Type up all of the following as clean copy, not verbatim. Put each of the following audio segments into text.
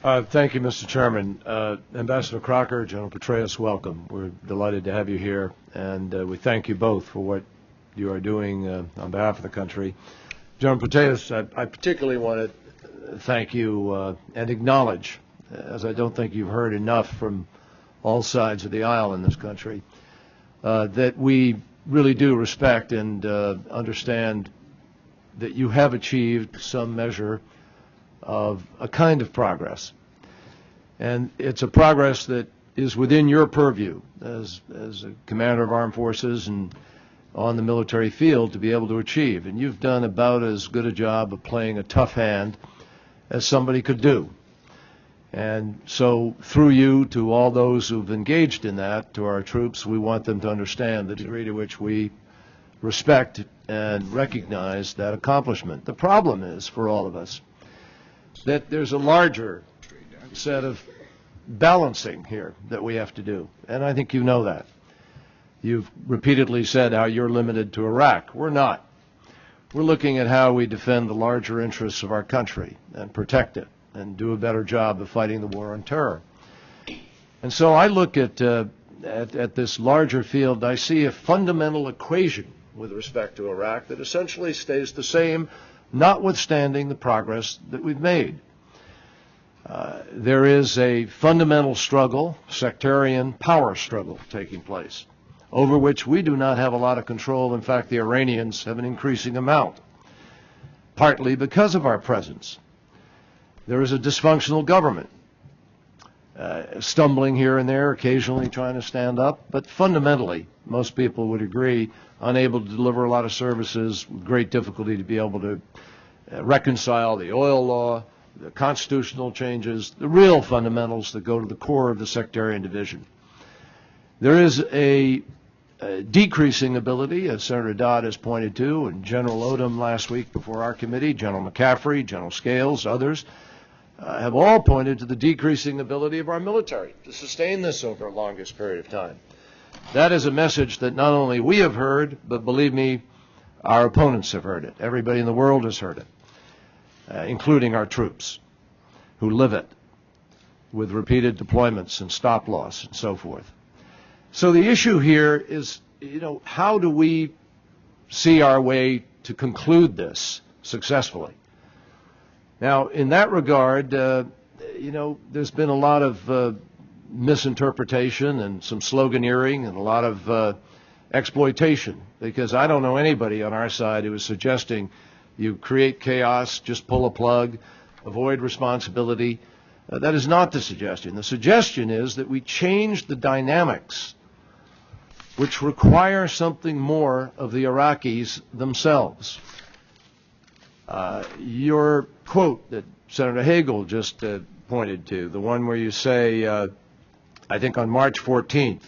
Thank you, Mr. Chairman. Ambassador Crocker, General Petraeus, welcome. We're delighted to have you here, and we thank you both for what you are doing on behalf of the country. General Petraeus, I particularly want to thank you and acknowledge, as I don't think you've heard enough from all sides of the aisle in this country, that we really do respect and understand that you have achieved some measure of a kind of progress. And it's a progress that is within your purview as a commander of armed forces and on the military field to be able to achieve. And you've done about as good a job of playing a tough hand as somebody could do. And so through you to all those who've engaged in that, to our troops, we want them to understand the degree to which we respect and recognize that accomplishment. The problem is, for all of us, that there's a larger set of balancing here that we have to do, and I think you know that. You've repeatedly said how you're limited to Iraq. We're not. We're looking at how we defend the larger interests of our country and protect it and do a better job of fighting the war on terror. And so I look at this larger field. I see a fundamental equation with respect to Iraq that essentially stays the same, notwithstanding the progress that we've made. There is a fundamental struggle, sectarian power struggle taking place, over which we do not have a lot of control. In fact, the Iranians have an increasing amount, partly because of our presence. There is a dysfunctional government, stumbling here and there, occasionally trying to stand up, but fundamentally, most people would agree, unable to deliver a lot of services, with great difficulty to be able to reconcile the oil law, the constitutional changes, the real fundamentals that go to the core of the sectarian division. There is a decreasing ability, as Senator Dodd has pointed to, and General Odom last week before our committee, General McCaffrey, General Scales, others, have all pointed to the decreasing ability of our military to sustain this over a longest period of time. That is a message that not only we have heard, but believe me, our opponents have heard it. Everybody in the world has heard it, including our troops who live it with repeated deployments and stop loss and so forth. So the issue here is, how do we see our way to conclude this successfully? Now, in that regard, there's been a lot of misinterpretation and some sloganeering and a lot of exploitation, because I don't know anybody on our side who is suggesting you create chaos, just pull a plug, avoid responsibility. That is not the suggestion. The suggestion is that we change the dynamics which require something more of the Iraqis themselves. Your quote that Senator Hagel just pointed to, the one where you say, I think on March 14th,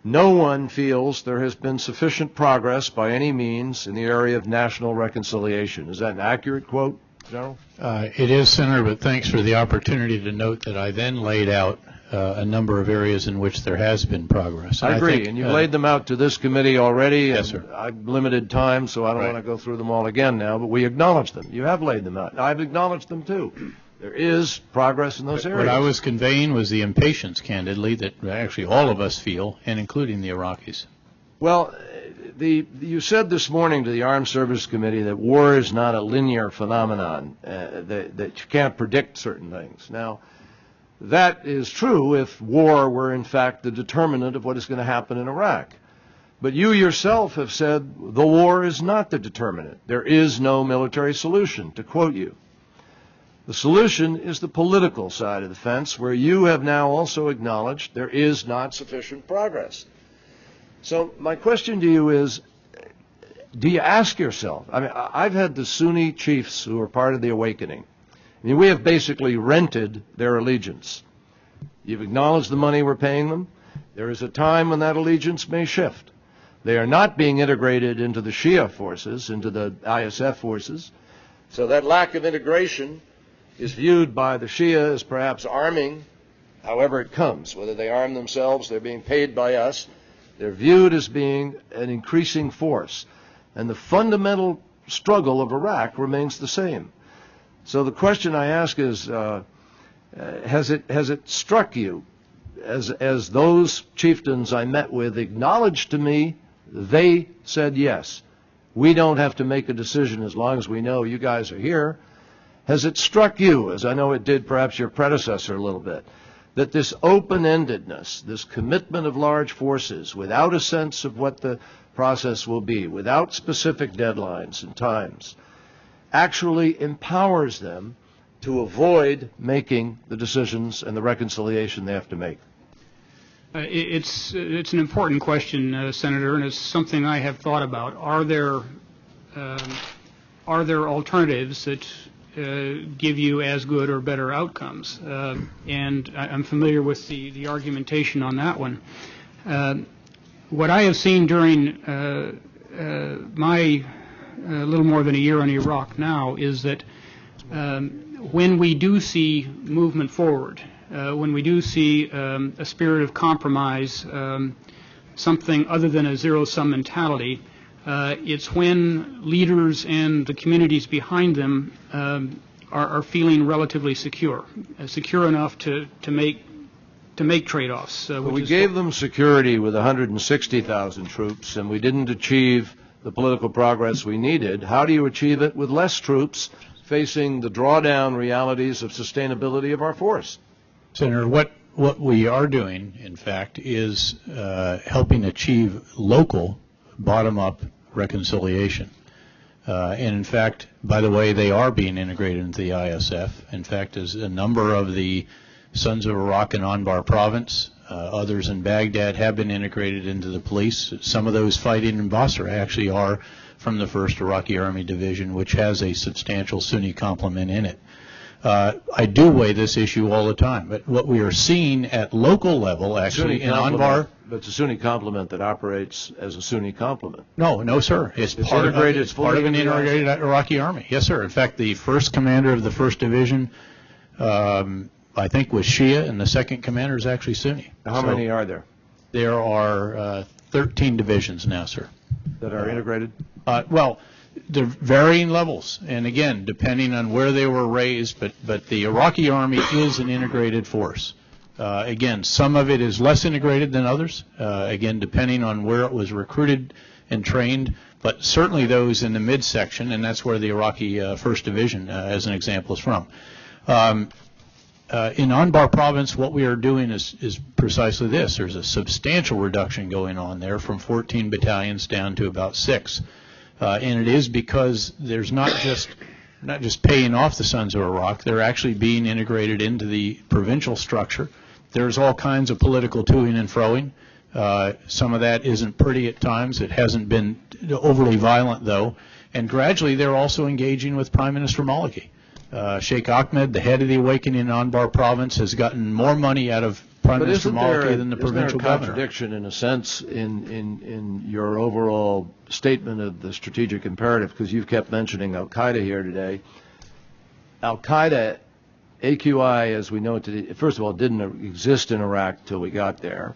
no one feels there has been sufficient progress by any means in the area of national reconciliation. Is that an accurate quote, General? It is, Senator, but thanks for the opportunity to note that I then laid out a number of areas in which there has been progress. I agree, and you've laid them out to this committee already. Yes, sir. I've limited time, so I don't want to go through them all again now, but we acknowledge them. You have laid them out. I've acknowledged them, too. There is progress in those areas. What I was conveying was the impatience, candidly, that actually all of us feel, and including the Iraqis. Well, you said this morning to the Armed Services Committee that war is not a linear phenomenon, that you can't predict certain things. Now, that is true if war were, in fact, the determinant of what is going to happen in Iraq. But you yourself have said the war is not the determinant. There is no military solution, to quote you. The solution is the political side of the fence, where you have now also acknowledged there is not sufficient progress. So my question to you is, do you ask yourself, I've had the Sunni chiefs who are part of the awakening. We have basically rented their allegiance. You've acknowledged the money we're paying them. There is a time when that allegiance may shift. They are not being integrated into the Shia forces, into the ISF forces. So that lack of integration is viewed by the Shia as perhaps arming, however it comes. Whether they arm themselves, they're being paid by us. They're viewed as being an increasing force. And the fundamental struggle of Iraq remains the same. So the question I ask is, Has it struck you, as those chieftains I met with acknowledged to me, they said yes, we don't have to make a decision as long as we know you guys are here. Has it struck you, as I know it did perhaps your predecessor a little bit, that this open-endedness, this commitment of large forces without a sense of what the process will be, without specific deadlines and times, actually empowers them to avoid making the decisions and the reconciliation they have to make? It's an important question, Senator, and it's something I have thought about. Are there alternatives that give you as good or better outcomes? And I'm familiar with the argumentation on that one. What I have seen during my little more than a year in Iraq now is that when we do see movement forward, when we do see a spirit of compromise, something other than a zero-sum mentality, it's when leaders and the communities behind them are feeling relatively secure enough to make trade-offs. We gave them security with 160,000 troops, and we didn't achieve the political progress we needed. How do you achieve it with less troops facing the drawdown realities of sustainability of our force? Senator, what we are doing, in fact, is helping achieve local bottom-up reconciliation. And in fact, by the way, they are being integrated into the ISF. In fact, as a number of the Sons of Iraq in Anbar province, others in Baghdad have been integrated into the police. Some of those fighting in Basra actually are from the 1st Iraqi Army Division, which has a substantial Sunni complement in it. I do weigh this issue all the time, but what we are seeing at local level, actually, in Anbar... But it's a Sunni complement that operates as a Sunni complement. No, sir. It's part of an integrated Iraqi army. Yes, sir. In fact, the first commander of the 1st Division, I think, was Shia, and the second commander is actually Sunni. How many are there? There are 13 divisions now, sir. That are integrated? Well, they're varying levels, and again, depending on where they were raised, but the Iraqi army is an integrated force. Again, some of it is less integrated than others, again, depending on where it was recruited and trained, but certainly those in the midsection, and that's where the Iraqi 1st Division, as an example, is from. In Anbar province, what we are doing is precisely this. There's a substantial reduction going on there from 14 battalions down to about 6. And it is because there's not just paying off the Sons of Iraq, they're actually being integrated into the provincial structure. There's all kinds of political toing and froing. Some of that isn't pretty at times. It hasn't been overly violent, though. And gradually they're also engaging with Prime Minister Maliki. Sheikh Ahmed, the head of the awakening in Anbar province, has gotten more money out of Prime Minister Maliki than the provincial governor. Isn't there a contradiction, in a sense, in your overall statement of the strategic imperative, because you've kept mentioning al-Qaeda here today? Al-Qaeda, AQI, as we know it today, first of all, didn't exist in Iraq till we got there.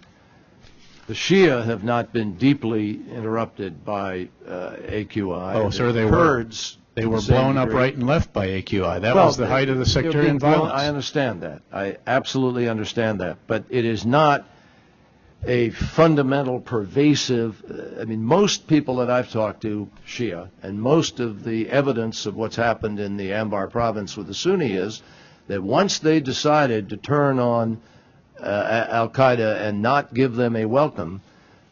The Shia have not been deeply interrupted by AQI. Oh, sir, they Kurds, were. They were blown up right and left by AQI. That was the height of the sectarian violence. I understand that. I absolutely understand that. But it is not a fundamental, pervasive, I mean, most people that I've talked to, Shia, and most of the evidence of what's happened in the Anbar province with the Sunni is that once they decided to turn on al-Qaeda and not give them a welcome,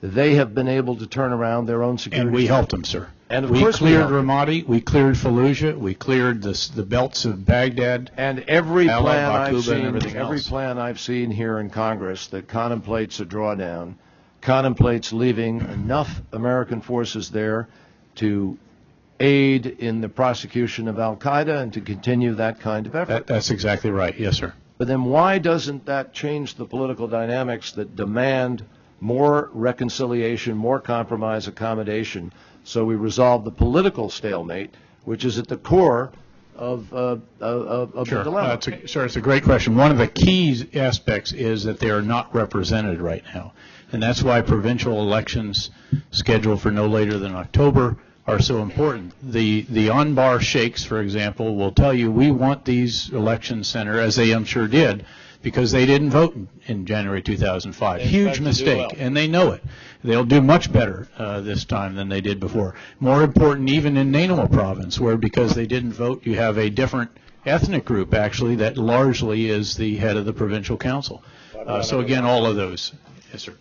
they have been able to turn around their own security. And we helped them, sir. And of we course cleared Ramadi, we cleared Fallujah, we cleared the belts of Baghdad. And every plan I've seen here in Congress that contemplates a drawdown contemplates leaving enough American forces there to aid in the prosecution of al-Qaeda and to continue that kind of effort. That's exactly right. Yes, sir. But then why doesn't that change the political dynamics that demand more reconciliation, more compromise, accommodation, so we resolve the political stalemate, which is at the core of the dilemma? Sure, it's a great question. One of the key aspects is that they are not represented right now. And that's why provincial elections scheduled for no later than October are so important. The on-bar sheikhs, for example, will tell you we want these elections center, as they I'm sure did, because they didn't vote in January 2005. Huge mistake, and they know it. They'll do much better this time than they did before. More important even in Nainiwa province, where because they didn't vote, you have a different ethnic group, actually, that largely is the head of the provincial council. So again, all of those. Yes, sir.